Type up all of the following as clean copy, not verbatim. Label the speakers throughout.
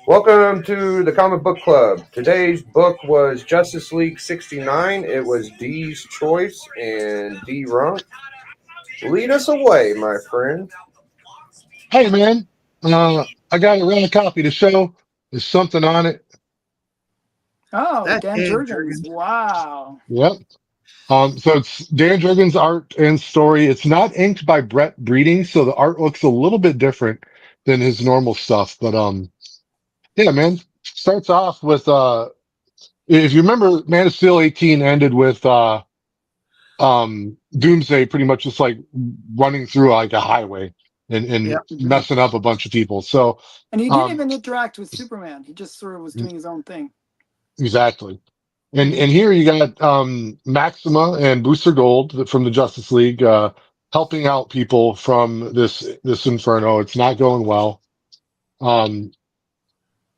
Speaker 1: Welcome to the Comic Book Club. Today's book was Justice League 69. It was D's choice, and D Runk. Lead us away, my friend.
Speaker 2: Hey man, I got a random copy to show. There's something on it.
Speaker 3: Oh,
Speaker 4: That
Speaker 3: Dan
Speaker 4: Dan
Speaker 3: Jurgens.
Speaker 4: Jurgens.
Speaker 3: Wow.
Speaker 2: Yep. So it's Dan Jurgens' art and story. It's not inked by Brett Breeding, so the art looks a little bit different than his normal stuff. But yeah, man. Starts off with if you remember, Man of Steel 18 ended with Doomsday pretty much just like running through like a highway and
Speaker 4: Yep.
Speaker 3: hmm
Speaker 2: messing up a bunch of people. So
Speaker 3: And he didn't
Speaker 2: um
Speaker 3: even interact with Superman. He just sort of was doing his own thing.
Speaker 2: exactly. And
Speaker 3: hmm
Speaker 2: and here you got Maxima and Booster Gold from the Justice League helping out people from this inferno. It's not going well. Um,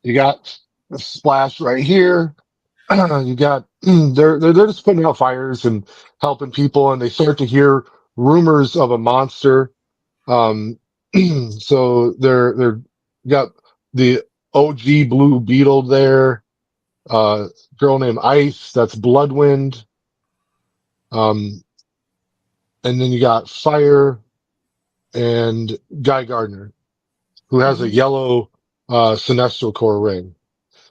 Speaker 2: you got Splash right here. You got they're just putting out fires and helping people, and they start to hear rumors of a monster. Um, so they're got the OG Blue Beetle there. Girl named Ice. That's Bloodwind. Um, and then you got Fire and Guy Gardner, who has a
Speaker 3: hmm
Speaker 2: yellow Sinestro Core ring.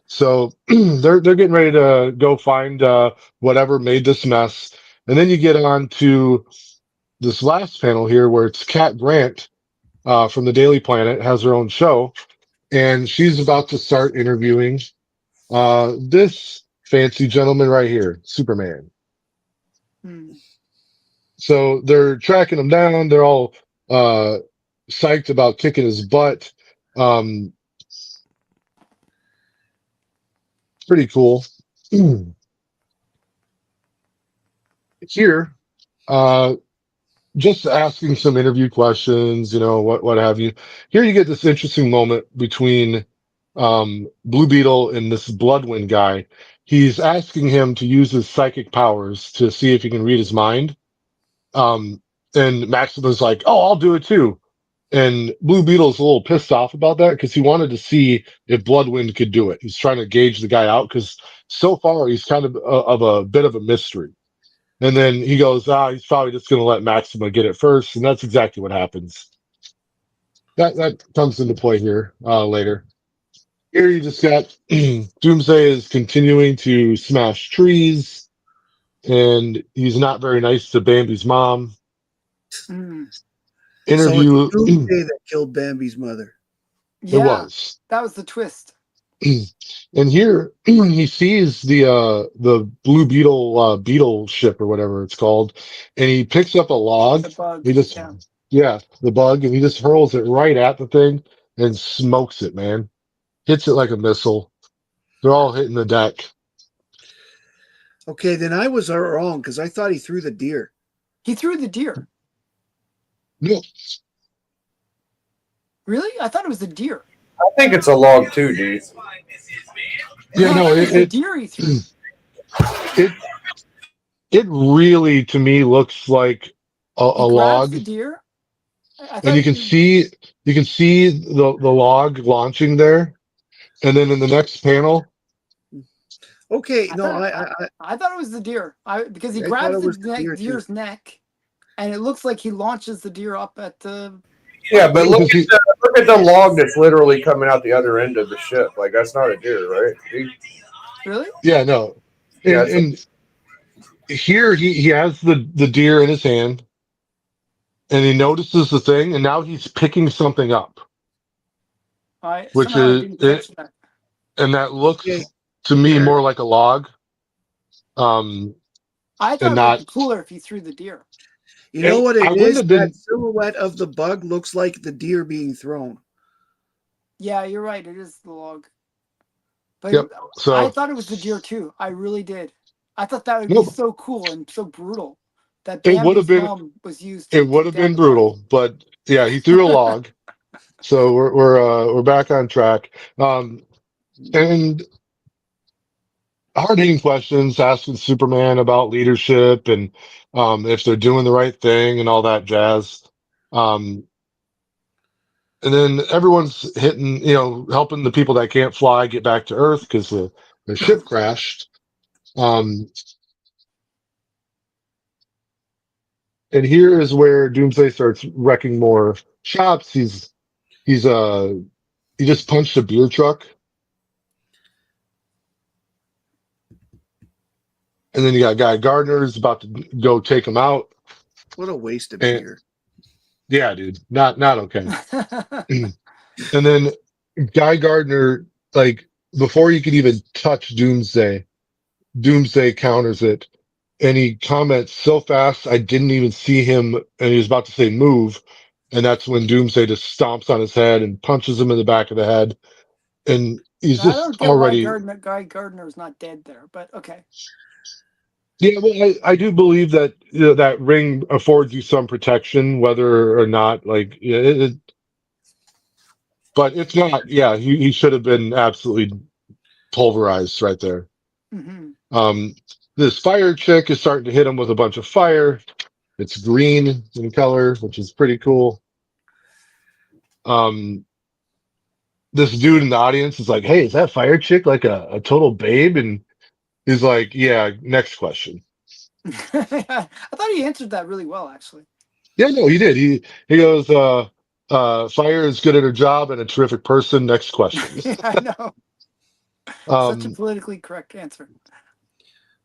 Speaker 2: So they're getting ready to go find whatever made this mess. And then you get on to this last panel here where it's Cat Grant from the Daily Planet has her own show, and she's about to start interviewing this fancy gentleman right here, Superman.
Speaker 3: hmm
Speaker 2: So they're tracking him down. They're all uh, psyched about kicking his butt. Um, pretty cool. Here, uh, just asking some interview questions, what have you. Here you get this interesting moment between Blue Beetle and this Bloodwind guy. He's asking him to use his psychic powers to see if he can read his mind. Um, and Maxima's like, "Oh, I'll do it too." And Blue Beetle's a little pissed off about that because he wanted to see if Bloodwind could do it. He's trying to gauge the guy out because so far he's kind of a bit of a mystery. And then he goes, he's probably just going to let Maxima get it first, and that's exactly what happens. That comes into play here later. Here you just got Doomsday is continuing to smash trees, and he's not very nice to Bambi's mom.
Speaker 3: hmm
Speaker 4: So it's
Speaker 2: Interview,
Speaker 4: Doomsday that killed Bambi's mother.
Speaker 2: it
Speaker 3: Yeah,
Speaker 2: was.
Speaker 3: that was the twist.
Speaker 2: And here he sees the Blue Beetle beetle ship or whatever it's called, and he picks up a log.
Speaker 3: The bug.
Speaker 2: He just
Speaker 3: Yeah.
Speaker 2: yeah, the bug, and he just hurls it right at the thing and smokes it, man. Hits it like a missile. They're all hitting the deck.
Speaker 4: Okay, then I was wrong because I thought he threw the deer.
Speaker 3: He threw the deer.
Speaker 2: No,
Speaker 3: Really? I thought it was the deer.
Speaker 1: I think it's a log too, D.
Speaker 2: yeah,
Speaker 3: I
Speaker 2: no,
Speaker 3: thought it was the deer he threw.
Speaker 2: it it really to me looks like
Speaker 3: He
Speaker 2: a
Speaker 3: grabs
Speaker 2: log,
Speaker 3: the deer. I
Speaker 2: and
Speaker 3: thought
Speaker 2: you can see the log launching there, and then in the next panel.
Speaker 4: Okay,
Speaker 3: I
Speaker 4: no,
Speaker 3: thought
Speaker 4: I, I,
Speaker 3: I thought it was the deer. Because he
Speaker 4: I thought
Speaker 3: grabs
Speaker 4: it
Speaker 3: the
Speaker 4: was the deer too.
Speaker 3: deer's neck, and it looks like he launches the deer up at the.
Speaker 1: Yeah, but
Speaker 2: Because he,
Speaker 1: look at the log that's literally coming out the other end of the ship. Like that's not a deer, right?
Speaker 3: Really?
Speaker 2: yeah, no,
Speaker 1: Yeah,
Speaker 2: and here he has the deer in his hand, and he notices the thing, and now he's picking something up,
Speaker 3: I
Speaker 2: which
Speaker 3: somehow I
Speaker 2: is
Speaker 3: didn't
Speaker 2: it,
Speaker 3: catch that.
Speaker 2: and that looks
Speaker 4: Okay,
Speaker 2: to me
Speaker 4: here.
Speaker 2: more like a log, um,
Speaker 3: I thought
Speaker 2: and
Speaker 3: it would be
Speaker 2: not.
Speaker 3: cooler if he threw the deer.
Speaker 4: You know what
Speaker 2: I
Speaker 4: it
Speaker 2: wouldn't
Speaker 4: is?
Speaker 2: have
Speaker 4: That
Speaker 2: been.
Speaker 4: silhouette of the bug looks like the deer being thrown.
Speaker 3: Yeah, you're right. It is the log. But
Speaker 2: Yep.
Speaker 3: I
Speaker 2: So
Speaker 3: thought it was the deer too. I really did. I thought that would be
Speaker 2: nope.
Speaker 3: so cool and so brutal that
Speaker 2: It would have
Speaker 3: Bambi's
Speaker 2: been.
Speaker 3: mom was used
Speaker 2: It
Speaker 3: to
Speaker 2: would
Speaker 3: take
Speaker 2: have
Speaker 3: down
Speaker 2: been
Speaker 3: the bug.
Speaker 2: brutal, but yeah, he threw a log. So we're back on track. And hard hitting questions, asking Superman about leadership and if they're doing the right thing and all that jazz. Um, And then everyone's hitting, helping the people that can't fly get back to Earth because the ship crashed. And here is where Doomsday starts wrecking more shops. He just punched a beer truck. And then you got Guy Gardner's about to go take him out.
Speaker 4: What a waste of
Speaker 2: And-
Speaker 4: beer.
Speaker 2: Yeah, dude, not okay. And then Guy Gardner, like before you could even touch Doomsday counters it, and he comments so fast I didn't even see him, and he was about to say move, and that's when Doomsday just stomps on his head and punches him in the back of the head, and he's
Speaker 3: I don't
Speaker 2: just
Speaker 3: get
Speaker 2: already.
Speaker 3: why Guy Gardner's not dead there, but okay.
Speaker 2: Yeah, well, I do believe that that ring affords you some protection, whether or not, like, but if not, yeah, he should have been absolutely pulverized right there.
Speaker 3: Hmm.
Speaker 2: This fire chick is starting to hit him with a bunch of fire. It's green in color, which is pretty cool. This dude in the audience is like, "Hey, is that fire chick like a total babe?" And he's like, "Yeah, next question."
Speaker 3: I thought he answered that really well, actually.
Speaker 2: Yeah, no, he did. He goes, Fire is good at her job and a terrific person. Next question.
Speaker 3: Yeah, I know. Such a
Speaker 2: Um,
Speaker 3: politically correct answer.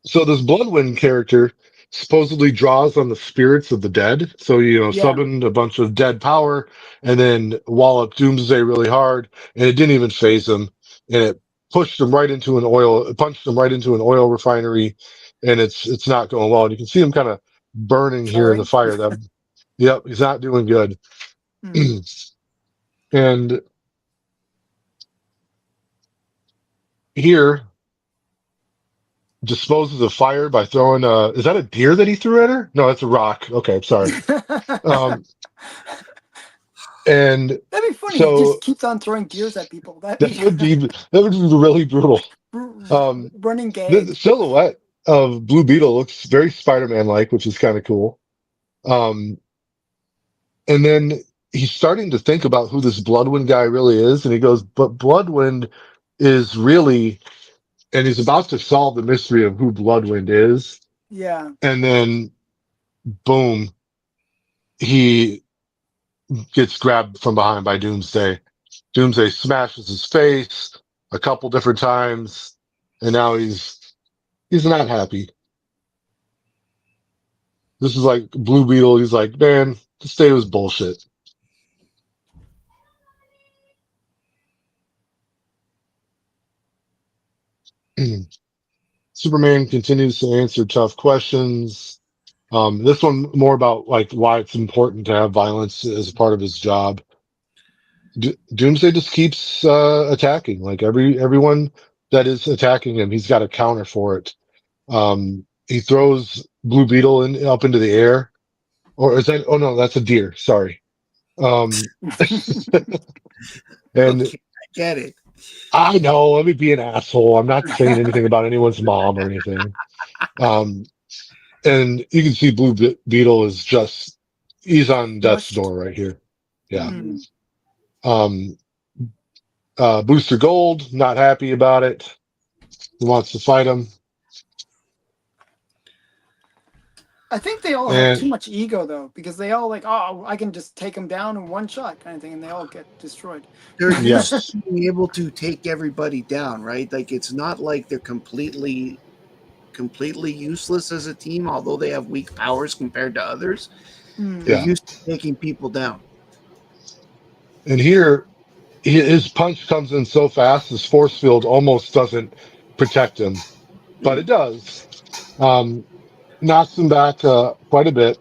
Speaker 2: so this Bloodwind character supposedly draws on the spirits of the dead. So,
Speaker 3: Yeah.
Speaker 2: summoned a bunch of dead power and then walloped Doomsday really hard, and it didn't even phase him. And it punched him right into an oil refinery, and it's not going well. And you can see him kind of burning here in the fire. Yep, he's not doing good.
Speaker 3: Mm.
Speaker 2: And here disposes of fire by throwing is that a deer that he threw at her? No, that's a rock. Okay, sorry. And
Speaker 3: That'd be funny.
Speaker 2: so
Speaker 3: He just keeps on throwing deers at people.
Speaker 2: that would be really brutal.
Speaker 3: Running
Speaker 2: The
Speaker 3: gag.
Speaker 2: silhouette of Blue Beetle looks very Spider-Man like, which is kind of cool. And then he's starting to think about who this Bloodwind guy really is, and he goes, "But Bloodwind is really," and he's about to solve the mystery of who Bloodwind is.
Speaker 3: Yeah.
Speaker 2: And then, boom, he gets grabbed from behind by Doomsday. Doomsday smashes his face a couple different times, and now he's not happy. This is like Blue Beetle. He's like, "Man, this day was bullshit." Superman continues to answer tough questions. This one more about like why it's important to have violence as a part of his job. Doomsday just keeps attacking. Like everyone that is attacking him, he's got a counter for it. He throws Blue Beetle up into the air, or is that? Oh no, that's a deer. Sorry. And
Speaker 4: Okay, I get it.
Speaker 2: I know. Let me be an asshole. I'm not saying anything about anyone's mom or anything. And you can see Blue Beetle is he's on death's
Speaker 3: Crushed.
Speaker 2: door right here. Yeah.
Speaker 3: Mm.
Speaker 2: Booster Gold, not happy about it. He wants to fight him.
Speaker 3: I think they all have too much ego though, because they all like, oh, I can just take them down in one shot kind of thing, and they all get destroyed.
Speaker 4: They're
Speaker 2: Yes.
Speaker 4: used to being able to take everybody down, right? Like it's not like they're completely useless as a team, although they have weak powers compared to others.
Speaker 3: Mm.
Speaker 4: They're
Speaker 2: Yeah.
Speaker 4: used to taking people down.
Speaker 2: And here, his punch comes in so fast, his force field almost doesn't protect him, but it does. Knocks him back quite a bit.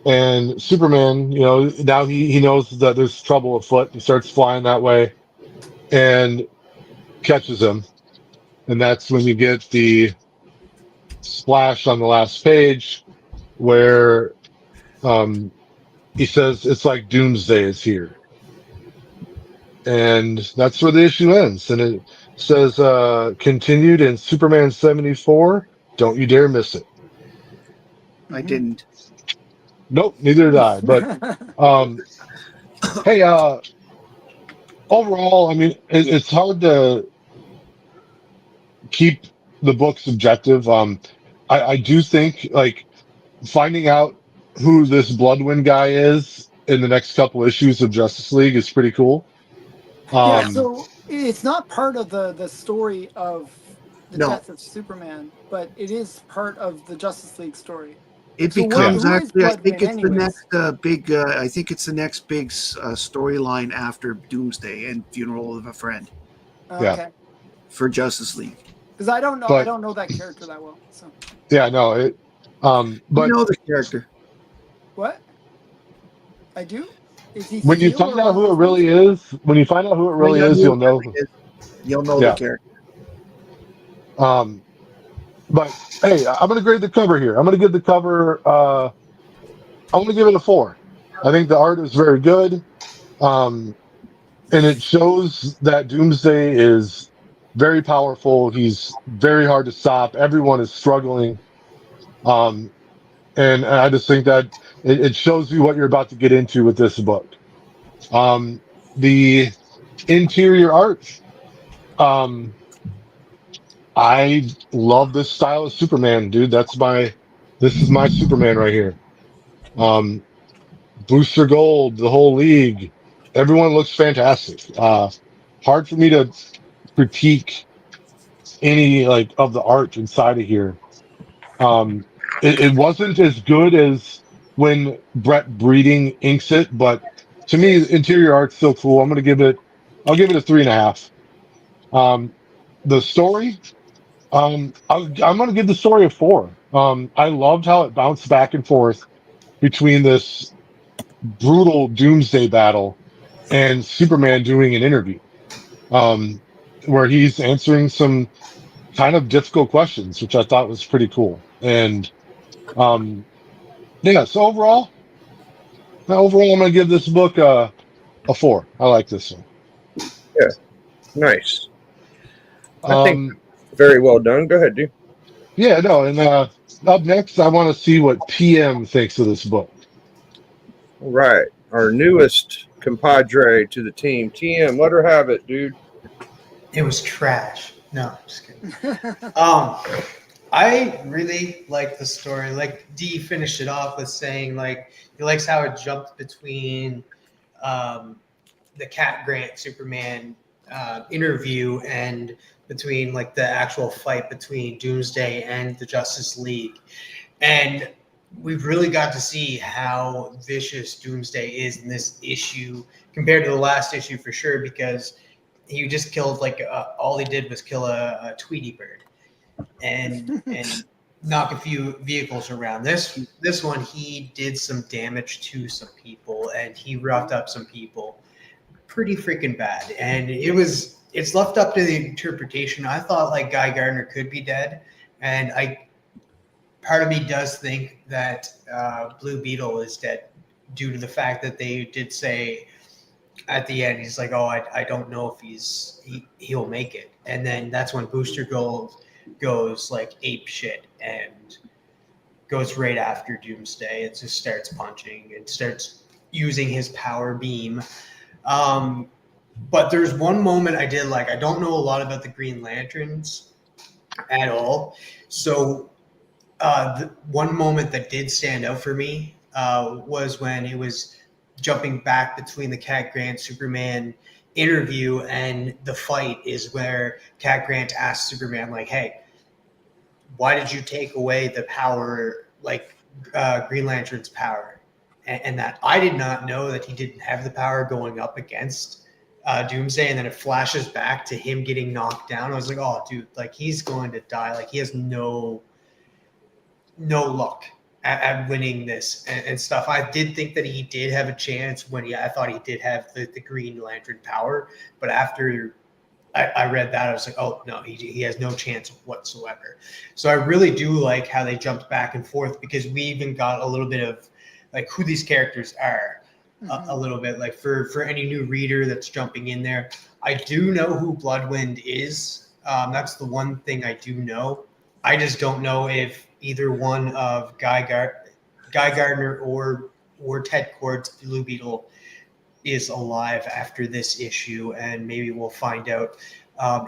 Speaker 2: And Superman, now he knows that there's trouble afoot. He starts flying that way and catches him. And that's when you get the splash on the last page where he says it's like Doomsday is here. And that's where the issue ends. And it says, continued in Superman 74. Don't you dare miss it.
Speaker 4: I didn't.
Speaker 2: Nope, neither did I. But um, hey, overall, I mean, it's hard to keep the book subjective. I do think like finding out who this Bloodwind guy is in the next couple issues of Justice League is pretty cool.
Speaker 3: Yeah,
Speaker 4: Yeah.
Speaker 3: so it's not part of the story of the
Speaker 4: No,
Speaker 3: death of Superman, but it is part of the Justice League story.
Speaker 4: it
Speaker 3: So what?
Speaker 2: Yeah.
Speaker 4: becomes
Speaker 3: Who is
Speaker 4: actually. I think
Speaker 3: Bloodwind,
Speaker 4: it's the
Speaker 3: anyways?
Speaker 4: next big. I think it's the next big storyline after Doomsday and Funeral of a Friend
Speaker 2: Yeah.
Speaker 3: Okay,
Speaker 4: for Justice League.
Speaker 3: because I
Speaker 2: But
Speaker 3: don't know that character that well. So
Speaker 2: yeah, no,
Speaker 4: You
Speaker 2: but
Speaker 4: know the character.
Speaker 3: what? I do. Is he
Speaker 2: when you
Speaker 3: Steel
Speaker 2: find
Speaker 3: or one
Speaker 2: out
Speaker 3: of
Speaker 2: who it
Speaker 3: those ones?
Speaker 2: really is, when you find out who it
Speaker 4: Find
Speaker 2: really
Speaker 4: out
Speaker 2: is,
Speaker 4: who
Speaker 2: you'll
Speaker 4: it
Speaker 2: know.
Speaker 4: really is, you'll know the
Speaker 2: Yeah.
Speaker 4: character.
Speaker 2: Um, but hey, I'm gonna grade the cover here. I'm gonna give the cover. I'm gonna give it a 4. I think the art is very good. Um, and it shows that Doomsday is very powerful. He's very hard to stop. Everyone is struggling. Um, and I just think that it shows you what you're about to get into with this book. The interior art. Um, I love this style of Superman, dude. This is my Superman right here. Um, Booster Gold, the whole league, everyone looks fantastic. Hard for me to critique any like of the art inside of here. It wasn't as good as when Brett Breeding inks it, but to me, interior art's still cool. I'll give it a 3.5. The story, I'm going to give the story a 4. I loved how it bounced back and forth between this brutal doomsday battle and Superman doing an interview, um, where he's answering some kind of difficult questions, which I thought was pretty cool. And um, yeah, so overall, I'm going to give this book a 4. I like this one.
Speaker 1: Yeah, nice. I think
Speaker 2: Um,
Speaker 1: very well done. Go ahead, dude.
Speaker 2: yeah, no, and up next, I want to see what PM thinks of this book.
Speaker 1: All right, our newest compadre to the team, TM. Let her have it, dude.
Speaker 5: It was trash. No, I'm just kidding. I really like the story. Like D finished it off with saying like he likes how it jumped between the Cat Grant Superman interview and between like the actual fight between Doomsday and the Justice League. And we've really got to see how vicious Doomsday is in this issue compared to the last issue for sure, because he just killed like all he did was kill a Tweety bird and knock a few vehicles around. This one he did some damage to some people and he roughed up some people pretty freaking bad, and it's left up to the interpretation. I thought like Guy Gardner could be dead, and part of me does think that Blue Beetle is dead due to the fact that they did say at the end he's like, oh, I don't know if he'll make it, and then that's when Booster Gold goes like ape shit and goes right after Doomsday. It just starts punching and starts using his power beam. But there's one moment I did like. I don't know a lot about the Green Lanterns at all, so the one moment that did stand out for me was when it was jumping back between the Cat Grant Superman interview and the fight is where Cat Grant asks Superman like, hey, why did you take away the power, like Green Lantern's power? And that I did not know that he didn't have the power going up against Doomsday, and then it flashes back to him getting knocked down. I was like, oh, dude, like he's going to die. Like he has no luck at winning this and stuff. I did think that he did have a chance when I thought he did have the Green Lantern power, but after I read that, I was like, oh no, he has no chance whatsoever. So I really do like how they jumped back and forth, because we even got a little bit of like who these characters are. A little bit like for any new reader that's jumping in there. I do know who Bloodwind is. That's the one thing I do know. I just don't know if either one of Guy Guy Gardner or Ted Kord's Blue Beetle is alive after this issue, and maybe we'll find out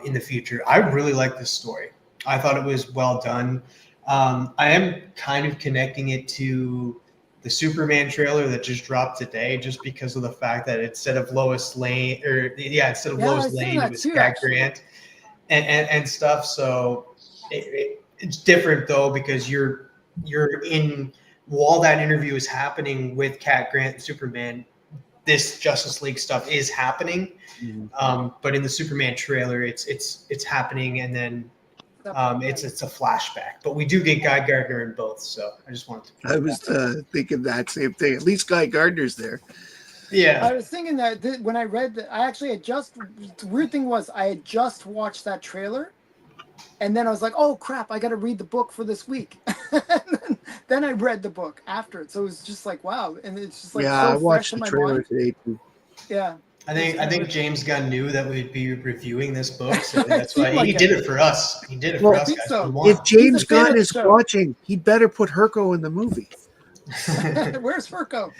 Speaker 5: in the future. I really like this story. I thought it was well done. I am kind of connecting it to the Superman trailer that just dropped today, just because of the fact that instead of Lois Lane, Lois Lane, it was Cat Grant and stuff. So it's different though, because you're in, while that interview is happening with Cat Grant and Superman, this Justice League stuff is happening. But in the Superman trailer, it's happening, and then it's a flashback. But we do get Guy Gardner in both, so I just wanted to.
Speaker 4: I was thinking that same thing. At least Guy Gardner's there.
Speaker 5: Yeah,
Speaker 3: I was thinking that when I read that, I actually had just. The weird thing was, I had just watched that trailer, and then I was like, "Oh crap! I got to read the book for this week." And then I read the book after it, so it was just like, wow, and it's just like so
Speaker 4: I
Speaker 3: fresh
Speaker 4: watched
Speaker 3: in
Speaker 4: the
Speaker 3: my
Speaker 4: trailer
Speaker 3: mind.
Speaker 4: today too.
Speaker 3: Yeah.
Speaker 5: I think James Gunn knew that we'd be reviewing this book, so that's
Speaker 3: Seemed
Speaker 5: why
Speaker 3: like
Speaker 5: he
Speaker 3: it.
Speaker 5: did it for us. He did it
Speaker 4: Well,
Speaker 5: for
Speaker 4: I
Speaker 5: us,
Speaker 3: think
Speaker 5: guys.
Speaker 3: so.
Speaker 5: We want
Speaker 4: If James
Speaker 3: fan of
Speaker 4: Gunn
Speaker 3: the
Speaker 4: is
Speaker 3: show.
Speaker 4: watching, he'd better put Herco in the movie.
Speaker 3: Where's Furco?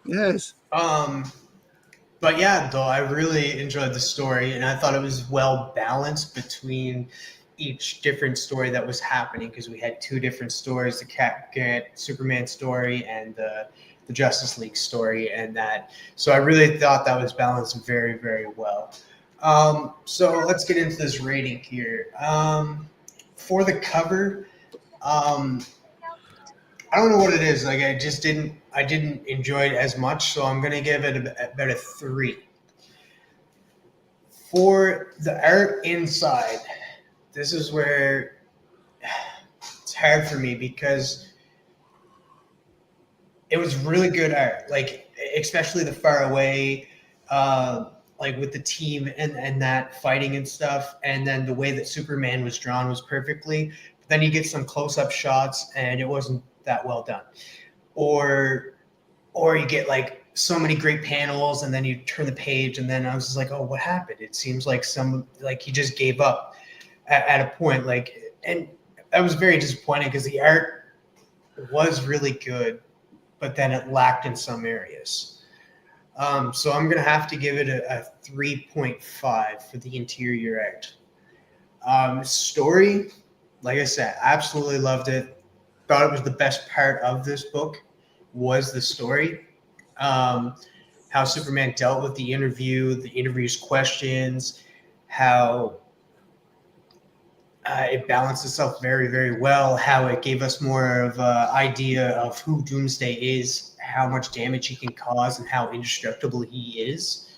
Speaker 4: Yes.
Speaker 5: But yeah, though, I really enjoyed the story, and I thought it was well balanced between each different story that was happening, because we had two different stories: the Cat Grant Superman story and the Justice League story, and that. So I really thought that was balanced very, very well. So let's get into this rating here. For the cover, I don't know what it is. Like, I didn't enjoy it as much, so I'm gonna give it about a 3. For the art inside, this is where it's hard for me, because it was really good art, like especially the far away, like with the team and that fighting and stuff, and then the way that Superman was drawn was perfectly. But then you get some close-up shots, and it wasn't that well done, or you get like so many great panels, and then you turn the page, and then I was just like, oh, what happened? It seems like he just gave up at a point, like, and that was very disappointing, because the art was really good, but then it lacked in some areas. So I'm gonna have to give it a 3.5 for the interior art. Story, like I said, absolutely loved it. Thought it was the best part of this book was the story. How Superman dealt with the interview's questions, how it balanced itself very, very well, how it gave us more of an idea of who Doomsday is, how much damage he can cause, and how indestructible he is,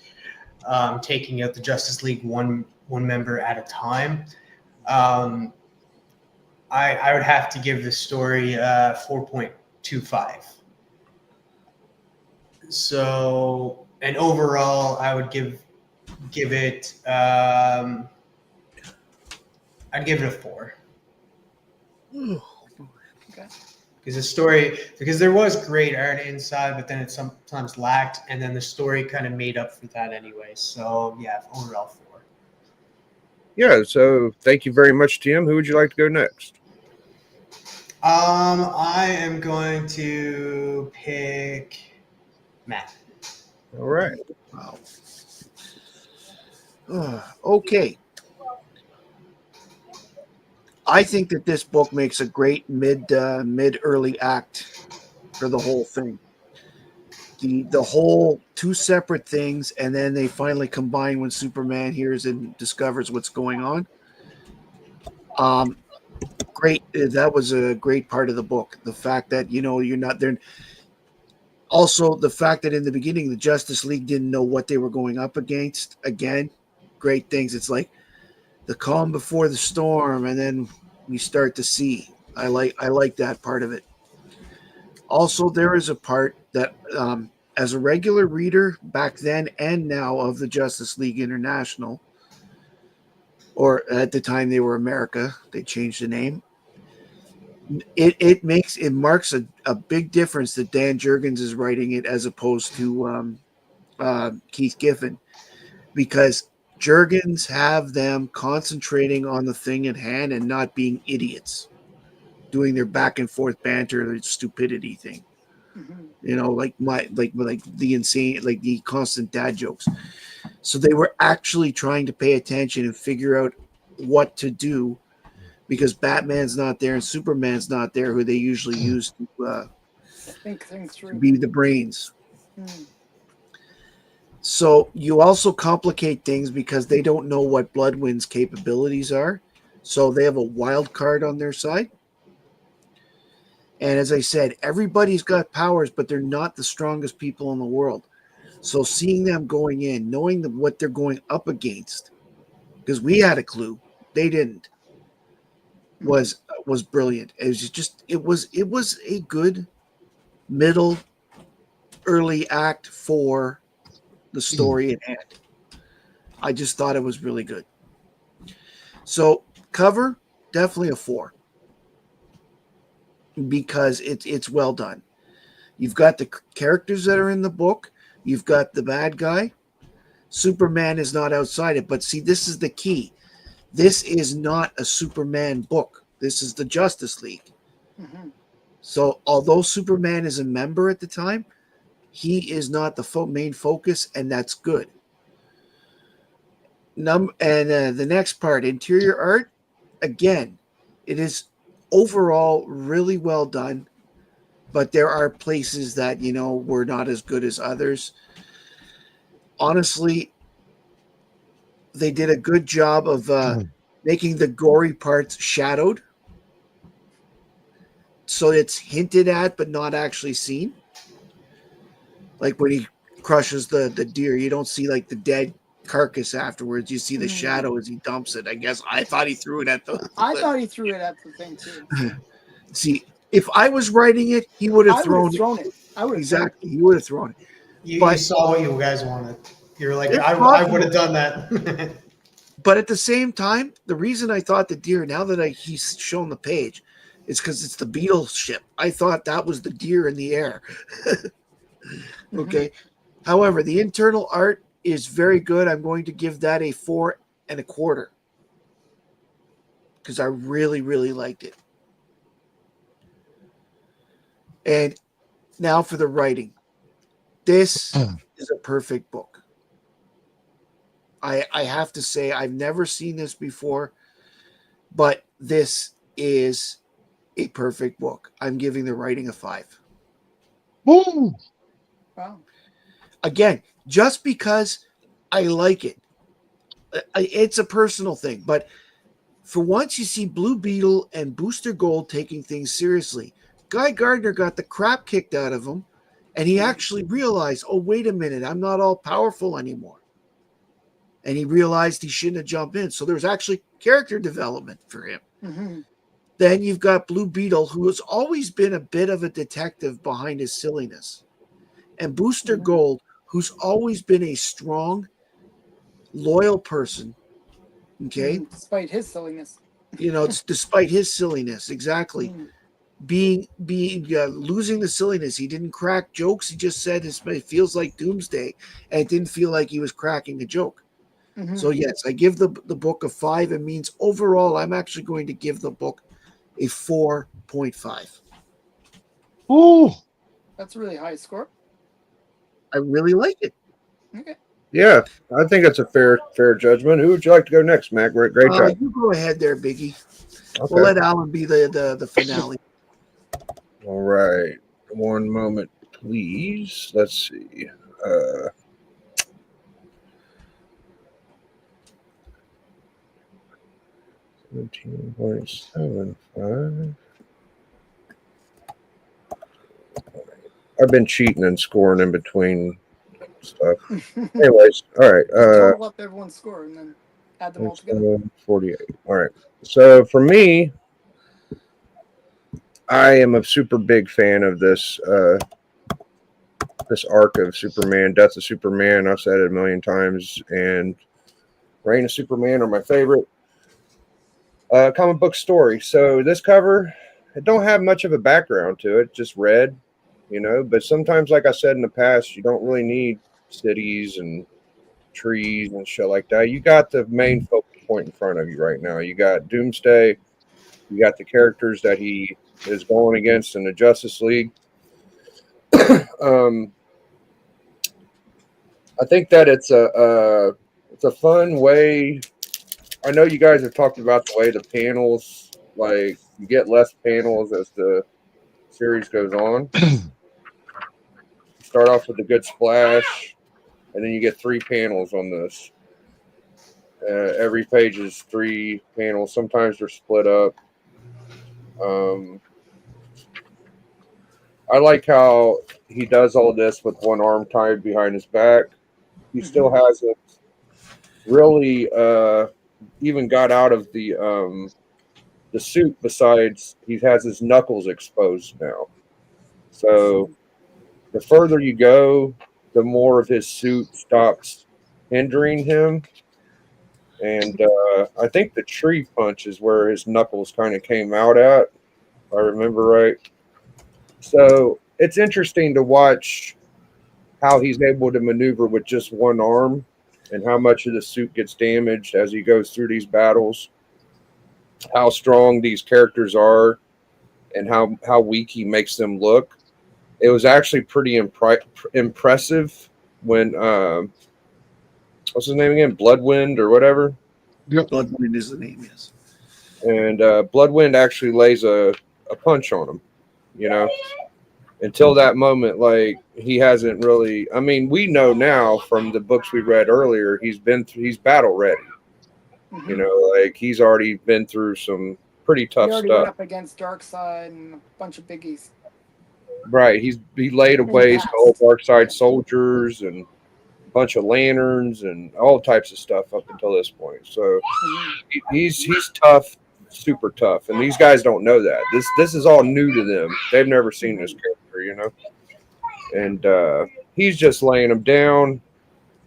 Speaker 5: taking out the Justice League one member at a time. I would have to give this story 4.25. So, and overall, I would give it. I'd give it a 4.
Speaker 3: Okay.
Speaker 5: Because there was great art inside, but then it sometimes lacked, and then the story kind of made up for that anyway. So yeah, overall 4.
Speaker 1: Yeah, so thank you very much, Tim. Who would you like to go next?
Speaker 5: I am going to pick Matt.
Speaker 1: All right.
Speaker 4: Wow. Okay. I think that this book makes a great mid-early act for the whole thing. The whole two separate things, and then they finally combine when Superman hears and discovers what's going on. Great. That was a great part of the book. The fact that, you're not there. Also, the fact that in the beginning, the Justice League didn't know what they were going up against. Again, great things. It's like the calm before the storm, and then we start to see. I like that part of it. Also, there is a part that, as a regular reader back then and now of the Justice League International, or at the time they were America, they changed the name. It marks a big difference that Dan Jurgens is writing it as opposed to Keith Giffen, because Jurgens have them concentrating on the thing at hand and not being idiots, doing their back and forth banter, their stupidity thing.
Speaker 3: Mhm.
Speaker 4: You know, like the insane, like the constant dad jokes. So they were actually trying to pay attention and figure out what to do because Batman's not there and Superman's not there, who they usually use
Speaker 3: Think things
Speaker 4: to
Speaker 3: through.
Speaker 4: be the brains.
Speaker 3: Mm.
Speaker 4: So you also complicate things because they don't know what Bloodwind's capabilities are. So they have a wild card on their side. And as I said, everybody's got powers, but they're not the strongest people in the world. So seeing them going in, knowing what they're going up against, because we had a clue, they didn't, was brilliant. It was a good middle early act for the story at hand. I just thought it was really good. So cover, definitely a 4. Because it's well done. You've got the characters that are in the book. You've got the bad guy. Superman is not outside it. But see, this is the key. This is not a Superman book. This is the Justice League.
Speaker 3: Mhm.
Speaker 4: So although Superman is a member at the time, he is not the main focus, and that's good. The next part, interior art, again, it is overall really well done. But there are places that, were not as good as others. Honestly, they did a good job of making the gory parts shadowed. So it's hinted at, but not actually seen. Like when he crushes the deer, you don't see like the dead carcass afterwards. You see the shadow as he dumps it. I guess I thought he threw it at the.
Speaker 3: I thought he threw it at the thing too.
Speaker 4: See, if I was writing it, he would have thrown
Speaker 3: it. I would have
Speaker 4: exactly. He would have thrown it.
Speaker 5: You saw what you guys wanted. You're like, I would have done that.
Speaker 4: But at the same time, the reason I thought the deer, now that he's shown the page, is because it's the Beetle ship. I thought that was the deer in the air. Okay. Mm-hmm. However, the internal art is very good. I'm going to give that a 4.25 because I really, really liked it. And now for the writing. This is a perfect book. I have to say, I've never seen this before, but this is a perfect book. I'm giving the writing a 5.
Speaker 2: Woo!
Speaker 3: Wow.
Speaker 4: Again, just because I like it. It's a personal thing, but for once you see Blue Beetle and Booster Gold taking things seriously. Guy Gardner got the crap kicked out of him, and he actually realized, oh, wait a minute, I'm not all powerful anymore. And he realized he shouldn't have jumped in. So there's actually character development for him.
Speaker 3: Mm-hmm.
Speaker 4: Then you've got Blue Beetle, who has always been a bit of a detective behind his silliness. And Booster Gold, who's always been a strong, loyal person. Okay?
Speaker 3: Despite his silliness.
Speaker 4: Despite his silliness, exactly. Being losing the silliness. He didn't crack jokes. He just said it feels like Doomsday. And it didn't feel like he was cracking a joke. Mm-hmm. So yes, I give the book a 5. It means overall, I'm actually going to give the book a 4.5.
Speaker 2: Ooh,
Speaker 3: that's a really high score.
Speaker 4: I really like it.
Speaker 3: Okay.
Speaker 1: Yeah, I think that's a fair judgment. Who would you like to go next, Matt? Great job.
Speaker 4: You go ahead there, Biggie.
Speaker 1: Okay.
Speaker 4: We'll let Alan be the finale.
Speaker 1: All right. One moment, please. Let's see. 17.75. I've been cheating and scoring in between stuff. Anyways, all right.
Speaker 3: Total up everyone's score and then add them all together.
Speaker 1: 48. All right. So for me, I am a super big fan of this this arc of Superman, Death of Superman. I've said it a million times, and Reign of Superman are my favorite comic book story. So this cover, it don't have much of a background to it, just red, but sometimes, like I said in the past, you don't really need cities and trees and shit like that. You got the main focal point in front of you right now. You got Doomsday. You got the characters that he is going against in the Justice League. I think that it's a fun way. I know you guys have talked about the way the panels, like you get less panels as the series goes on. You start off with a good splash, and then you get 3 panels on this. Every page is 3 panels. Sometimes they're split up. Um, I like how he does all this with one arm tied behind his back. He still hasn't really even got out of the suit. Besides, he has his knuckles exposed now. So the further you go, the more of his suit stops hindering him. And I think the tree punch is where his knuckles kind of came out at, if I remember right. So it's interesting to watch how he's able to maneuver with just one arm and how much of the suit gets damaged as he goes through these battles, how strong these characters are, and how weak he makes them look. It was actually pretty impressive when what's his name again? Bloodwind or whatever.
Speaker 2: Yep.
Speaker 4: Bloodwind is the name, yes.
Speaker 1: And Bloodwind actually lays a punch on him, you know. Until that moment, like he hasn't really. I mean, we know now from the books we read earlier, he's battle ready. You know, like he's already been through some pretty tough
Speaker 3: He already went
Speaker 1: stuff.
Speaker 3: up against Darkseid and a bunch of biggies.
Speaker 1: Right. He laid waste to all Darkseid soldiers and a bunch of lanterns and all types of stuff up until this point. So he's tough, super tough, and these guys don't know that. This is all new to them. They've never seen this character, you know. And he's just laying them down.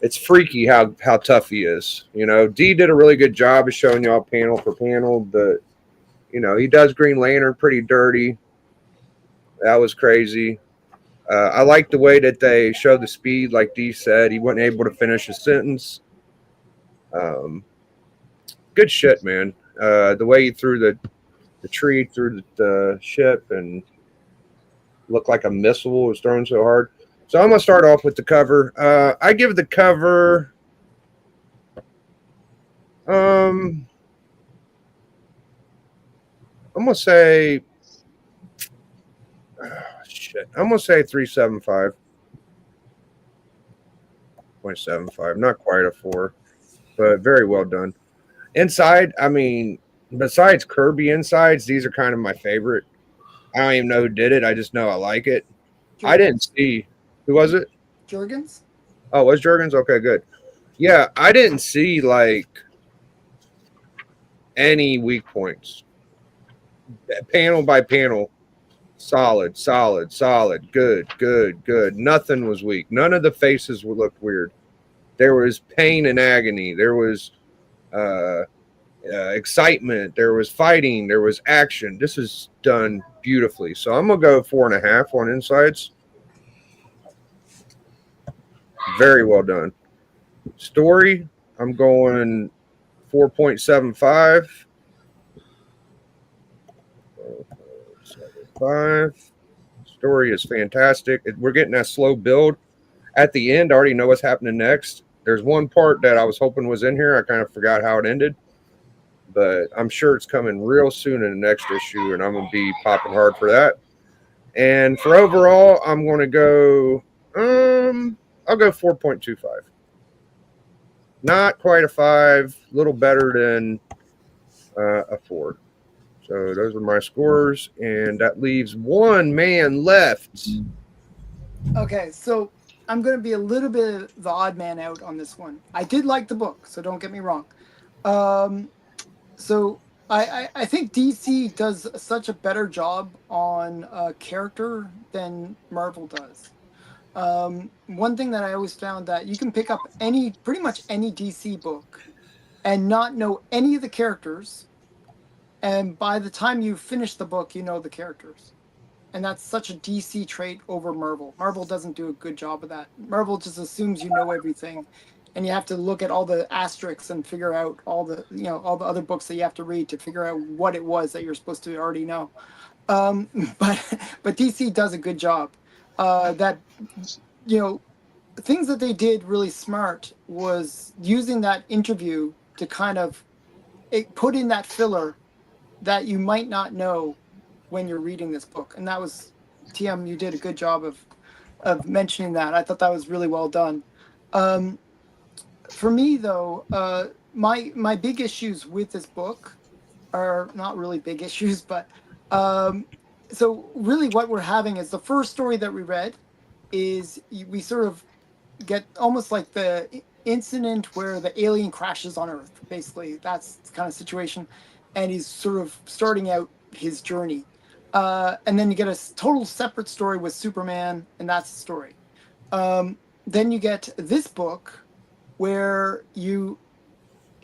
Speaker 1: It's freaky how tough he is. You know, Dee did a really good job of showing y'all panel for panel, but you know, he does Green Lantern pretty dirty. That was crazy. I like the way that they show the speed, like Dee said. He wasn't able to finish a sentence. Good shit, man. The way he threw the tree through the ship and looked like a missile was thrown so hard. So I'm going to start off with the cover. I give the cover I'm going to say I'm going to say 3.75. 0.75. Not quite a 4, but very well done. Inside, I mean, besides Kirby insides, these are kind of my favorite. I don't even know who did it. I just know I like it.
Speaker 3: Jurgens.
Speaker 1: I didn't see. Who was it?
Speaker 3: Jurgens?
Speaker 1: Oh, it was Jurgens? Okay, good. Yeah, I didn't see, like, any weak points. Panel by panel, solid, good. Nothing was weak. None of the faces looked weird. There was pain and agony. There was excitement. There was fighting. There was action. This is done beautifully. So I'm going to go 4.5 on insides. Very well done. Story, I'm going 4.75. 5. Story is fantastic. We're getting that slow build. At the end, I already know what's happening next. There's one part that I was hoping was in here. I kind of forgot how it ended. But I'm sure it's coming real soon in the next issue, and I'm going to be popping hard for that. And for overall, I'm going to go, I'll go 4.25. Not quite a 5, a little better than a 4. So those are my scores, and that leaves one man left.
Speaker 3: Okay, so I'm going to be a little bit the odd man out on this one. I did like the book, so don't get me wrong. So I think DC does such a better job on character than Marvel does. One thing that I always found that you can pick up pretty much any DC book and not know any of the characters, and by the time you finish the book, you know the characters. And that's such a DC trait over Marvel. Marvel doesn't do a good job of that. Marvel just assumes you know everything, and you have to look at all the asterisks and figure out all the other books that you have to read to figure out what it was that you're supposed to already know. But DC does a good job. that, you know, things that they did really smart was using that interview to kind of put in that filler that you might not know when you're reading this book. And that was, TM, you did a good job of mentioning that. I thought that was really well done. For me, though, my big issues with this book are not really big issues, but so really what we're having is the first story that we read is we sort of get almost like the incident where the alien crashes on Earth. Basically, that's the kind of situation, and he's sort of starting out his journey. And then you get a total separate story with Superman, and that's the story. Then you get this book where you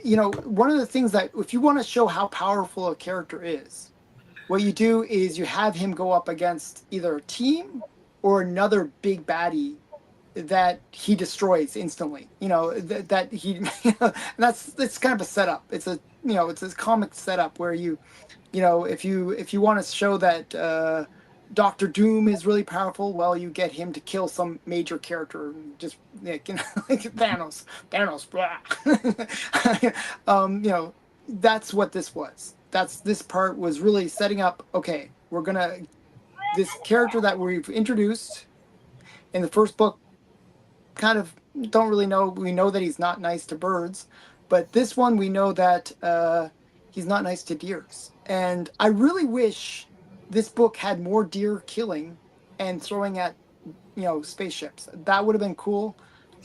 Speaker 3: know, one of the things that if you want to show how powerful a character is, what you do is you have him go up against either a team or another big baddie that he destroys instantly. You know, that he that's kind of a setup. It's a, you know, it's a comic setup where you know, if you want to show that Doctor Doom is really powerful, well, you get him to kill some major character, just like, you know, like Thanos, blah. You know, that's what this was. This part was really setting up. Okay, we're gonna, this character that we've introduced in the first book, kind of don't really know. We know that he's not nice to birds, but this one we know that he's not nice to deers. And I really wish this book had more deer killing and throwing at, you know, spaceships. That would have been cool.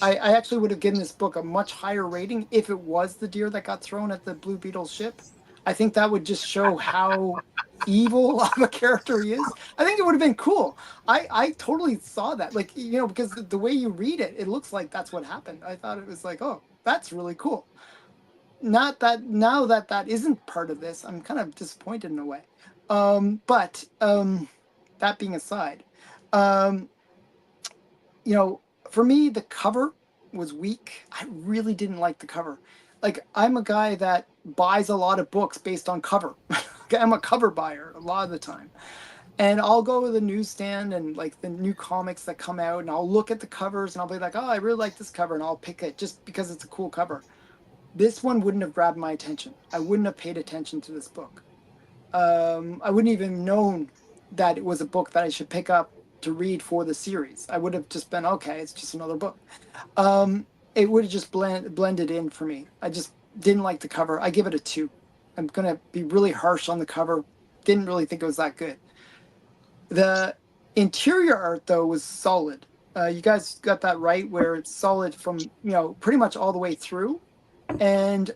Speaker 3: I actually would have given this book a much higher rating if it was the deer that got thrown at the Blue Beetle ship. I think that would just show how evil of a character he is. I think it would have been cool. I totally saw that, like, you know, because the way you read it, it looks like that's what happened. I thought it was like, oh, that's really cool. Not that now that isn't part of this, I'm kind of disappointed in a way. But that being aside, you know, for me, the cover was weak. I really didn't like the cover. Like, I'm a guy that buys a lot of books based on cover. I'm a cover buyer a lot of the time. And I'll go to the newsstand and like the new comics that come out, and I'll look at the covers and I'll be like, oh, I really like this cover, and I'll pick it just because it's a cool cover. This one wouldn't have grabbed my attention. I wouldn't have paid attention to this book. I wouldn't even known that it was a book that I should pick up to read for the series. I would have just been, okay, it's just another book. It would have just blended in for me. I just didn't like the cover. I give it a 2. I'm going to be really harsh on the cover. Didn't really think it was that good. The interior art, though, was solid. You guys got that right, where it's solid from, you know, pretty much all the way through. And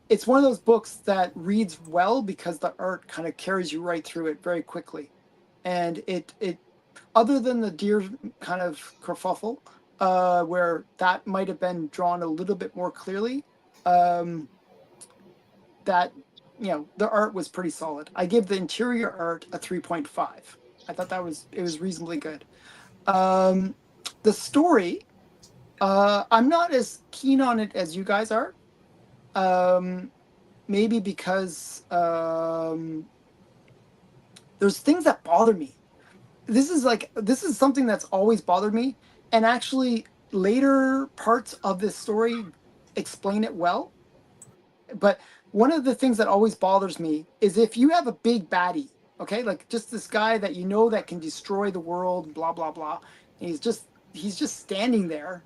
Speaker 3: it's one of those books that reads well because the art kind of carries you right through it very quickly. And it other than the deer kind of kerfuffle, where that might have been drawn a little bit more clearly, that, you know, the art was pretty solid. I give the interior art a 3.5. I thought it was reasonably good. The story, I'm not as keen on it as you guys are. Maybe because there's things that bother me. This is something that's always bothered me, and actually later parts of this story explain it well. But one of the things that always bothers me is if you have a big baddie, okay, like just this guy that you know that can destroy the world, blah blah blah, and he's just standing there.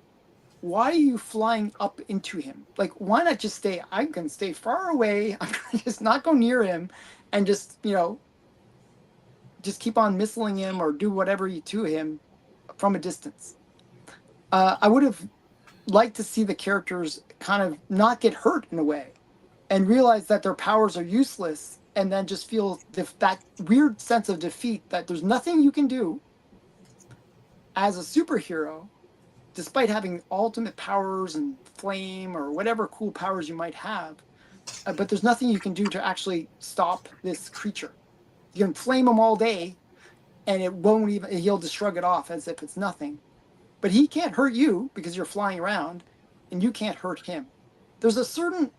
Speaker 3: Why are you flying up into him? Like, why not just stay? I can stay far away. I'm gonna just not go near him, and just, you know, just keep on missiling him or do whatever you to him from a distance. I would have liked to see the characters kind of not get hurt in a way, and realize that their powers are useless, and then just feel that weird sense of defeat that there's nothing you can do as a superhero, despite having ultimate powers and flame or whatever cool powers you might have, but there's nothing you can do to actually stop this creature. You can flame him all day, and it won't even, he'll just shrug it off as if it's nothing. But he can't hurt you because you're flying around, and you can't hurt him. There's a certain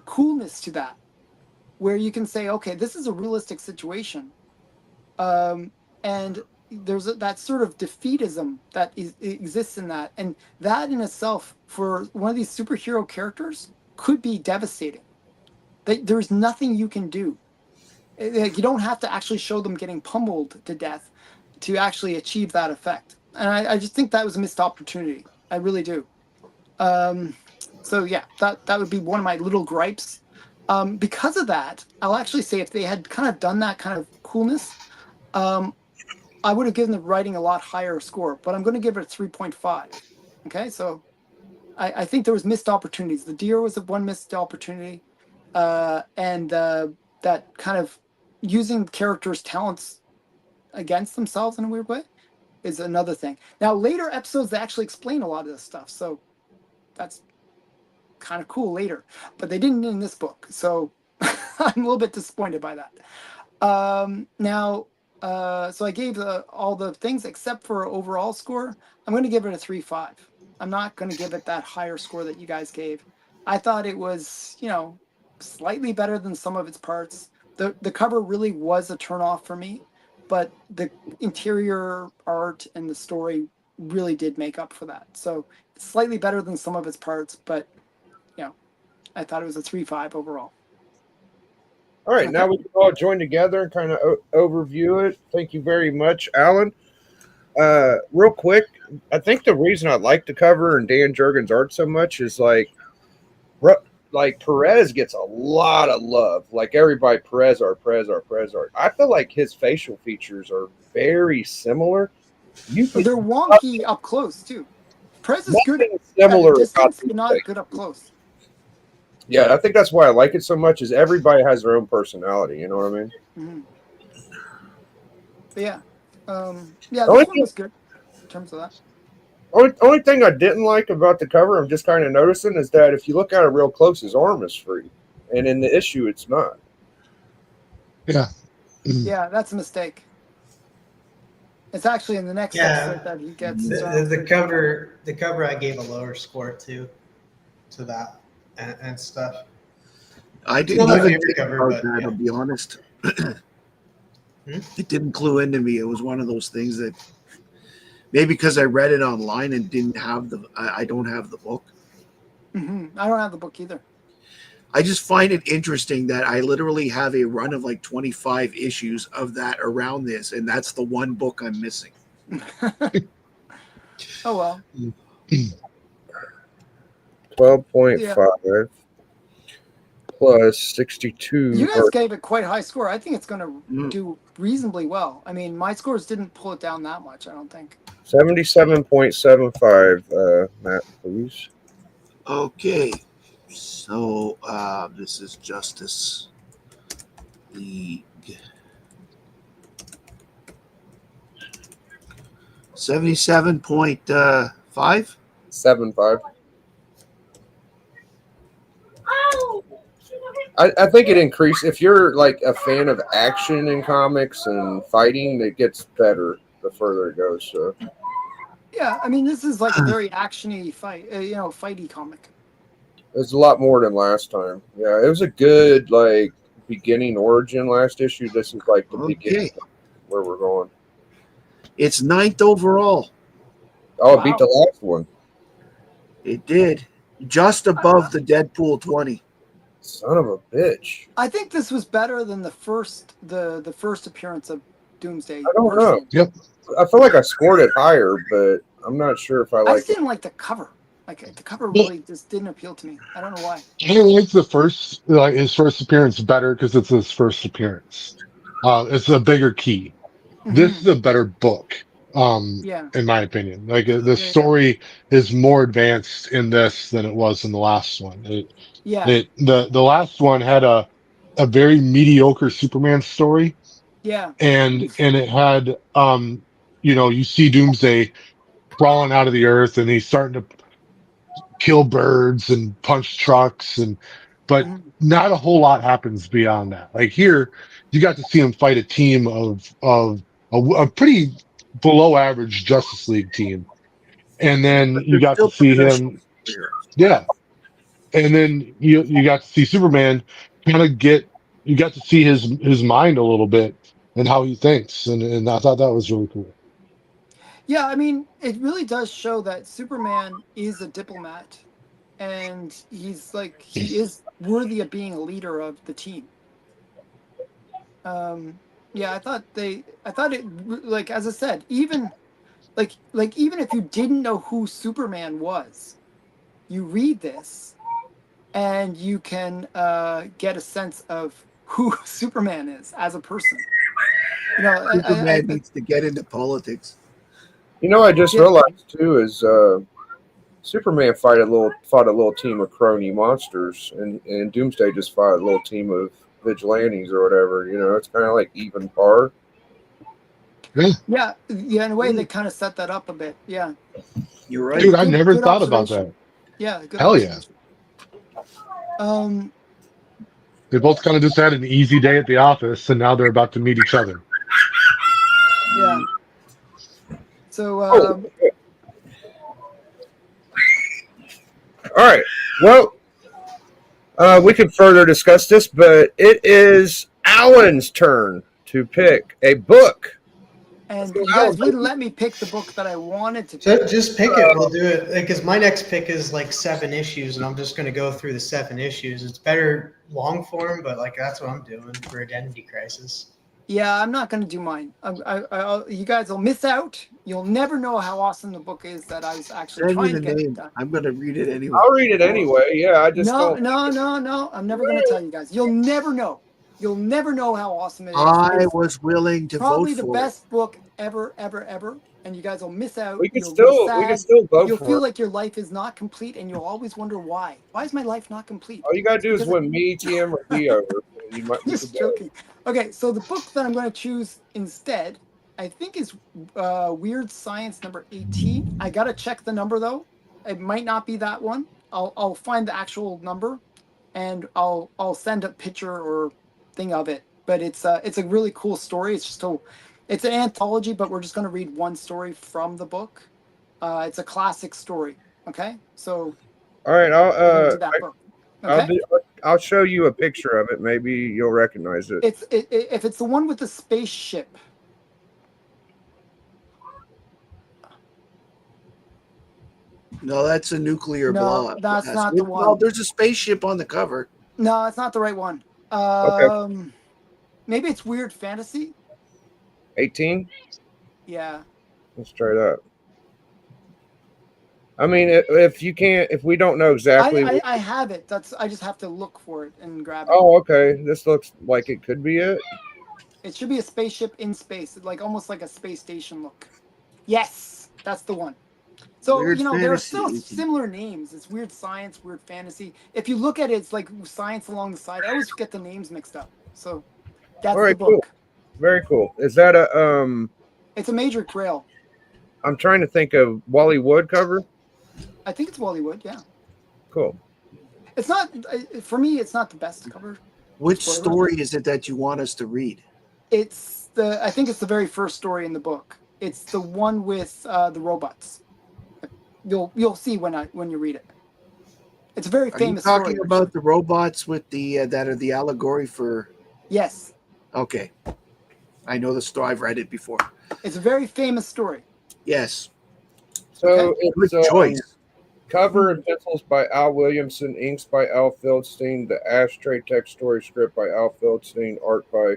Speaker 3: coolness to that, where you can say, okay, this is a realistic situation. And that sort of defeatism that exists in that, and that in itself for one of these superhero characters could be devastating. There's nothing you can do. Like, you don't have to actually show them getting pummeled to death to actually achieve that effect. And I just think that was a missed opportunity. I really do. So yeah, that would be one of my little gripes. Because of that, I'll actually say if they had kind of done that kind of coolness, I would have given the writing a lot higher score. But I'm going to give it a 3.5. Okay, so I think there was missed opportunities. The deer was one missed opportunity, and that kind of using characters' talents against themselves in a weird way is another thing. Now, later episodes they actually explain a lot of this stuff, so that's kind of cool later. But they didn't in this book, so I'm a little bit disappointed by that. So I gave all the things except for overall score. I'm going to give it a 3.5. I'm not going to give it that higher score that you guys gave. I thought it was, slightly better than some of its parts. The cover really was a turnoff for me, but the interior art and the story really did make up for that. So it's slightly better than some of its parts, but I thought it was a 3.5 overall.
Speaker 1: All right, now we can all join together and kind of overview it. Thank you very much, Alan. Real quick, I think the reason I like the cover and Dan Jurgens' art so much is like Perez gets a lot of love. Like everybody, Perez art. I feel like his facial features are very similar.
Speaker 3: They're wonky up close too. Perez is good
Speaker 1: similar
Speaker 3: at distance, but not good up close.
Speaker 1: Yeah, I think that's why I like it so much. Is everybody has their own personality? You know what I mean?
Speaker 3: Mm-hmm. But yeah, this one was good in terms of that.
Speaker 1: Only thing I didn't like about the cover, I'm just kind of noticing, is that if you look at it real close, his arm is free, and in the issue, it's not.
Speaker 2: Yeah.
Speaker 3: Yeah, that's a mistake. It's actually in the next episode that he gets
Speaker 5: the cover. The cover I gave a lower score to that and stuff.
Speaker 4: I didn't
Speaker 5: Not my
Speaker 4: even
Speaker 5: favorite
Speaker 4: think
Speaker 5: cover,
Speaker 4: about
Speaker 5: but
Speaker 4: that,
Speaker 5: yeah.
Speaker 4: to be honest. It didn't clue into me. It was one of those things that maybe because I read it online and didn't have I don't have the book.
Speaker 3: Mm-hmm. I don't have the book either.
Speaker 4: I just find it interesting that I literally have a run of like 25 issues of that around this, and that's the one book I'm missing.
Speaker 3: Oh well.
Speaker 1: 12.5 plus 62.
Speaker 3: You guys gave it quite a high score. I think it's going to do reasonably well. I mean, my scores didn't pull it down that much, I don't think.
Speaker 1: 77.75, Matt, please.
Speaker 4: Okay. So this is Justice League. 77.5?
Speaker 1: 7.5. I think it increased. If you're like a fan of action in comics and fighting, it gets better the further it goes. So
Speaker 3: yeah, I mean, this is like a very actiony fight, fighty comic.
Speaker 1: it's a lot more than last time. Yeah, it was a good like beginning origin last issue. This is like the beginning of where we're going.
Speaker 4: It's 9th overall.
Speaker 1: Oh, it beat the last one.
Speaker 4: It did. Just above the Deadpool 20.
Speaker 1: Son of a bitch.
Speaker 3: I think this was better than the first appearance of Doomsday.
Speaker 1: I don't know.
Speaker 2: Yep.
Speaker 1: I feel like I scored it higher, but I'm not sure if I
Speaker 3: I
Speaker 1: like
Speaker 3: just didn't like the cover. Like the cover really just didn't appeal to me. I don't know why.
Speaker 2: I like his first appearance better because it's his first appearance. It's a bigger key. This is a better book, in my opinion. Like the story is more advanced in this than it was in the last one. The last one had a very mediocre Superman story.
Speaker 3: Yeah.
Speaker 2: And it had you see Doomsday crawling out of the earth and he's starting to kill birds and punch trucks but not a whole lot happens beyond that. Like here, you got to see him fight a team of a pretty below average Justice League team. And then you got to see him. Yeah. And then you got to see Superman kind of you got to see his mind a little bit and how he thinks. And I thought that was really cool.
Speaker 3: Yeah, I mean, it really does show that Superman is a diplomat, and he's like he is worthy of being a leader of the team. Yeah, I thought it like as I said, even even if you didn't know who Superman was, you read this and you can get a sense of who Superman is as a person. You know,
Speaker 4: Superman needs to get into politics.
Speaker 1: You know, I just
Speaker 3: Yeah.
Speaker 1: realized too is Superman fought a little team of crony monsters, and Doomsday just fought a little team of vigilantes or whatever. You know, it's kind of like even par.
Speaker 3: yeah, in a way they kind of set that up a bit. Yeah,
Speaker 4: You're right.
Speaker 2: Dude, I never
Speaker 3: good
Speaker 2: thought about
Speaker 3: observation.
Speaker 2: that.
Speaker 3: Yeah, good
Speaker 2: Hell yeah.
Speaker 3: observation.
Speaker 2: They both kind of just had an easy day at the office, and now they're about to meet each other.
Speaker 3: Yeah. So,
Speaker 1: Oh. All right. Well, we could further discuss this, but it is Alan's turn to pick a book.
Speaker 3: and you guys wouldn't let me pick the book that I wanted to
Speaker 5: So
Speaker 3: pick.
Speaker 5: just pick it. We'll do it because my next pick is like 7 issues, and I'm just going to go through the 7 issues. It's better long form, but like that's what I'm doing for Identity Crisis.
Speaker 3: Yeah, I'm not going to do mine. You guys will miss out. You'll never know how awesome the book is that I was actually
Speaker 4: Send me
Speaker 3: trying
Speaker 4: the
Speaker 3: to get
Speaker 4: name.
Speaker 3: done.
Speaker 4: I'm going to read it anyway.
Speaker 1: I'll read it anyway. Yeah, I just
Speaker 3: No,
Speaker 1: don't.
Speaker 3: no. I'm never going to tell you guys. You'll never know. You'll never know how awesome it is.
Speaker 4: I
Speaker 3: It's
Speaker 4: was willing to
Speaker 3: probably
Speaker 4: vote
Speaker 3: the
Speaker 4: for
Speaker 3: best book ever, and you guys will miss out.
Speaker 1: We could
Speaker 3: You'll
Speaker 1: still
Speaker 3: be sad.
Speaker 1: vote
Speaker 3: You'll
Speaker 1: for
Speaker 3: feel
Speaker 1: it.
Speaker 3: like your life is not complete, and you'll always wonder why. Why is my life not complete?
Speaker 1: All you gotta do is
Speaker 3: Because
Speaker 1: win me, TM, or D over. You might you
Speaker 3: Just
Speaker 1: could go.
Speaker 3: joking. Okay, so the book that I'm going to choose instead, I think, is Weird Science number 18. I gotta check the number though. It might not be that one. I'll find the actual number, and I'll send a picture or thing of it. But it's a really cool story. It's an anthology, but we're just going to read one story from the book. It's a classic story. Okay, so
Speaker 1: All right,
Speaker 3: we're going to do that book. Okay.
Speaker 1: I'll show you a picture of it. Maybe you'll recognize it.
Speaker 3: If it's the one with the spaceship.
Speaker 4: No, that's a nuclear
Speaker 3: No,
Speaker 4: blast.
Speaker 3: that's not the one.
Speaker 4: Well, there's a spaceship on the cover.
Speaker 3: No, it's not the right one.
Speaker 1: Okay.
Speaker 3: Maybe it's Weird Fantasy.
Speaker 1: 18.
Speaker 3: Yeah.
Speaker 1: Let's try that. I mean, if we don't know exactly.
Speaker 3: I have it. I just have to look for it and grab it.
Speaker 1: Oh, okay. This looks like it could be it.
Speaker 3: It should be a spaceship in space, like almost like a space station look. Yes, that's the one. So
Speaker 4: Weird
Speaker 3: there are
Speaker 4: Fantasy.
Speaker 3: still similar names. It's Weird Science, Weird Fantasy. If you look at it, it's like science along the side. I always get the names mixed up. So that's
Speaker 1: All right,
Speaker 3: the book.
Speaker 1: cool. Very cool. Is that a
Speaker 3: It's a Major Grail.
Speaker 1: I'm trying to think of Wally Wood cover.
Speaker 3: I think it's Wallywood. Yeah.
Speaker 1: Cool.
Speaker 3: It's not for me. It's not the best cover.
Speaker 4: Which
Speaker 3: Spoiler.
Speaker 4: story is it that you want us to read?
Speaker 3: I think it's the very first story in the book. It's the one with the robots. You'll see when you read it. It's a very
Speaker 4: Are you
Speaker 3: famous
Speaker 4: talking
Speaker 3: story.
Speaker 4: about the robots with the that are the allegory for?
Speaker 3: Yes,
Speaker 4: Okay, I know the story. I've read it before.
Speaker 3: it's a very famous story.
Speaker 4: Yes,
Speaker 1: So
Speaker 4: good
Speaker 1: it's
Speaker 4: choice.
Speaker 1: cover and pencils by Al Williamson, inks by Al Feldstein, the Ashtray text story script by Al Feldstein, art by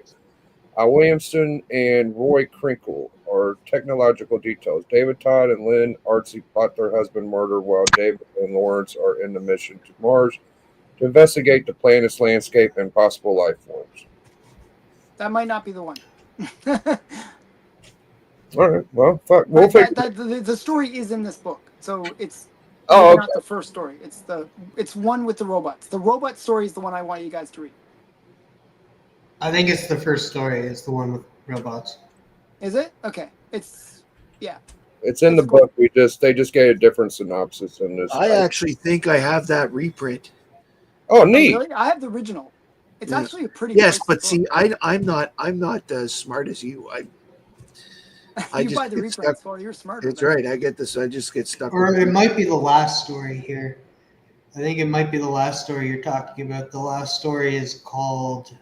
Speaker 1: Al Williamson and Roy Crinkle are technological details. David Todd and Lynn Artsy plot their husband murder while David and Lawrence are in the mission to Mars to investigate the planet's landscape and possible life forms.
Speaker 3: That might not be the one.
Speaker 1: All right, well, fuck. We'll figure.
Speaker 3: The story is in this book, so it's
Speaker 1: Oh,
Speaker 3: not the first story. It's one with the robots. The robot story is the one I want you guys to read.
Speaker 5: I think it's the first story. It's the one with robots.
Speaker 3: Is it? Okay. It's
Speaker 1: It's in the book. They just gave a different synopsis in this.
Speaker 4: I actually think I have that reprint.
Speaker 1: Oh, neat.
Speaker 3: really? I have the original. It's
Speaker 4: Yeah.
Speaker 3: actually a pretty
Speaker 4: Yes,
Speaker 3: nice
Speaker 4: but
Speaker 3: book.
Speaker 4: see, I'm not as smart as you. I
Speaker 3: you
Speaker 4: just
Speaker 3: buy the
Speaker 4: get
Speaker 3: reprints.
Speaker 4: stuck.
Speaker 3: Well, you're smarter.
Speaker 4: That's
Speaker 3: than me.
Speaker 4: right. I get this. I just get stuck.
Speaker 5: Or
Speaker 4: with
Speaker 5: it might be the last story here. I think it might be the last story you're talking about. The last story is called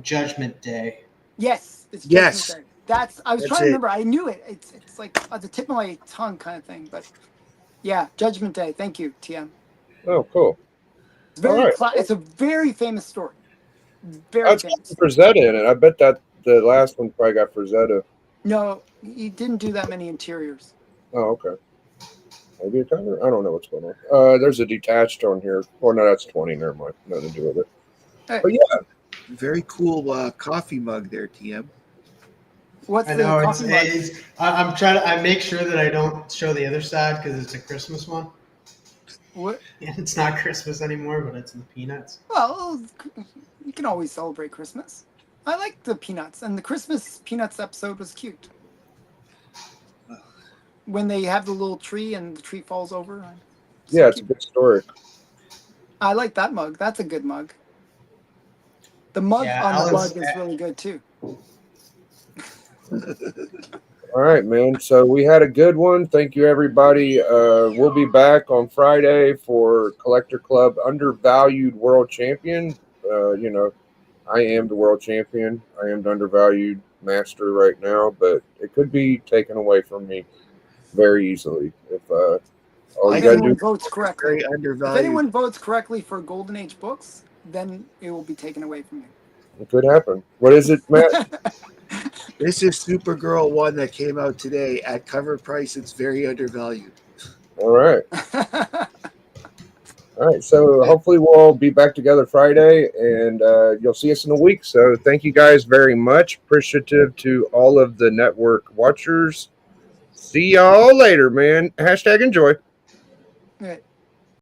Speaker 5: Judgment Day.
Speaker 3: Yes, it's
Speaker 4: Yes.
Speaker 3: Judgment Day. I was
Speaker 4: That's
Speaker 3: trying to
Speaker 4: it.
Speaker 3: remember. I knew it. It's like at the tip of my tongue kind of thing. But yeah, Judgment Day. Thank you, TM.
Speaker 1: Oh, cool.
Speaker 3: It's very
Speaker 1: All right.
Speaker 3: it's a very famous story. Very
Speaker 1: That's
Speaker 3: famous.
Speaker 1: Frazetta in it. I bet that the last one probably got Frazetta.
Speaker 3: No, he didn't do that many interiors.
Speaker 1: Oh, okay. Maybe a cover. I don't know what's going on. There's a detached on here. Oh no, that's 20. Never mind. Nothing to do with it.
Speaker 3: Hey,
Speaker 1: But yeah,
Speaker 4: Very cool coffee mug there, TM.
Speaker 3: what's
Speaker 5: I
Speaker 3: the
Speaker 5: know
Speaker 3: coffee mug?
Speaker 5: I'm trying to. I make sure that I don't show the other side because it's a Christmas one.
Speaker 3: What?
Speaker 5: And it's not Christmas anymore, but it's in the peanuts.
Speaker 3: Well, you can always celebrate Christmas. I like the Peanuts, and the Christmas Peanuts episode was cute. When they have the little tree and the tree falls over. So
Speaker 1: yeah, it's a
Speaker 3: cute.
Speaker 1: good story.
Speaker 3: I like that mug. That's a good mug. The mug
Speaker 5: Yeah,
Speaker 3: on the
Speaker 5: Alan's-
Speaker 3: mug is really good too.
Speaker 1: All right, man. So we had a good one. Thank you, everybody. We'll be back on Friday for Collector Club Undervalued World Champion. I am the world champion. I am the undervalued master right now, but it could be taken away from me very easily if all you
Speaker 3: If
Speaker 1: gotta
Speaker 3: anyone
Speaker 1: do.
Speaker 3: votes correctly.
Speaker 4: Very
Speaker 3: If
Speaker 4: undervalued.
Speaker 3: anyone votes correctly for Golden Age books, then it will be taken away from
Speaker 1: It could happen. What is it, Matt?
Speaker 3: you.
Speaker 4: This is Supergirl 1 that came out today. At cover price, it's very undervalued.
Speaker 1: All right. All right. So hopefully we'll be back together Friday, and you'll see us in a week. So thank you guys very much. Appreciative to all of the network watchers. See y'all later, man. #enjoy.
Speaker 3: Right.